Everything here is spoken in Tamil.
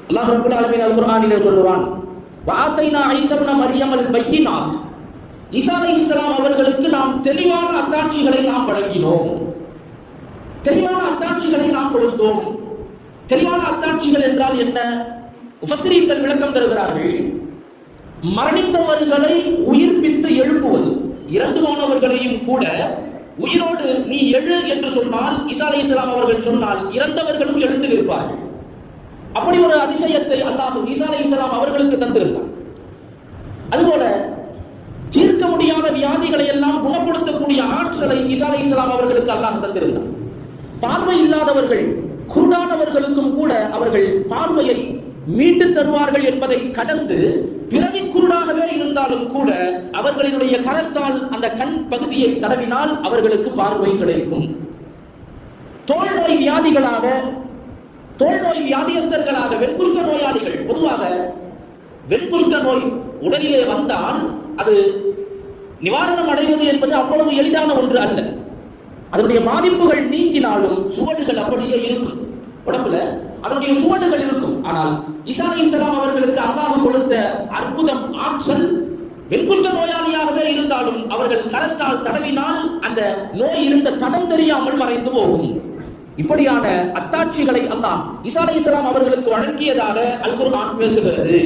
அல்லாஹ் ரப்பல் ஆலமீன் அல் குர்ஆனிலே சொல்றான், வஆதைனா ஈஸா இப்ன மர்யமல் பையினாத், ஈசா அலைஹிஸ்ஸலாம் அவர்களுக்கு நாம் தெளிவான அத்தாட்சிகளை நாம் வழங்கினோம், தெளிவான அத்தாட்சிகளை நாம் கொடுத்தோம். தெளிவான அத்தாட்சிகள் என்றால் என்ன? முஃபஸ்ஸிரீன்கள் விளக்கம் தருகிறார்கள். மரணித்தவர்களை உயிர்ப்பித்து எழுப்புவது, இறந்து போனவர்களையும் கூட உயிரோடு நீ எழு என்று சொன்னால், ஈசா அலைஹிஸ்ஸலாம் அவர்கள் சொன்னால் இறந்தவர்களும் எழுந்து நிற்பார்கள். அப்படி ஒரு அதிசயத்தை அல்லாஹ் ஈசா அலைஹிஸ்ஸலாம் அவர்களுக்கு தந்திருந்தார். அதுபோல தீர்க்க முடியாத வியாதிகளை எல்லாம் குணப்படுத்தக்கூடிய ஆற்றலை ஈசா அலைஹிஸ்ஸலாம் அவர்களுக்கு அல்லாஹ் தந்திருந்தார். பார்வை இல்லாதவர்கள், குருடானவர்களுக்கும் கூட அவர்கள் பார்வையை மீட்டு தருவார்கள் என்பதை கடந்து பிறவி குருடாகவே இருந்தாலும் கூட அவர்களினுடைய கரத்தால் அந்த கண் பகுதியை தடவினால் அவர்களுக்கு பார்வை கிடைக்கும். தோல் நோய் வியாதிகளாக, தோல் நோய் வியாதியஸ்தர்களாக, வெண்குஷ்ட நோயாளிகள், பொதுவாக வெண்குஷ்ட நோய் உடலிலே வந்தால் அது நிவாரணம் அடைவது என்பது அவ்வளவு எளிதான ஒன்று அல்ல. அதனுடைய பாதிப்புகள் நீங்கினாலும் சுவடுகள் அப்படியே இருக்கும், உடம்புல அதனுடைய சுவடுகள் இருக்கும். ஆனால் ஈசா அலைஹிஸ்ஸலாம் அவர்களுக்கு அல்லாஹ் கொடுத்த அற்புதம், ஆற்றல், வெண்குஷ்ட நோயாளியாகவே இருந்தாலும் அவர்கள் கரத்தால் தடவினால் அந்த நோய் இருந்த தடம் தெரியாமல் மறைந்து போகும். இப்படியான அத்தாட்சிகளை அல்லாஹ் ஈசா அலைஹிஸ்ஸலாம் அவர்களுக்கு வழங்கியதாக அல் குர்ஆன் பேசுகிறது.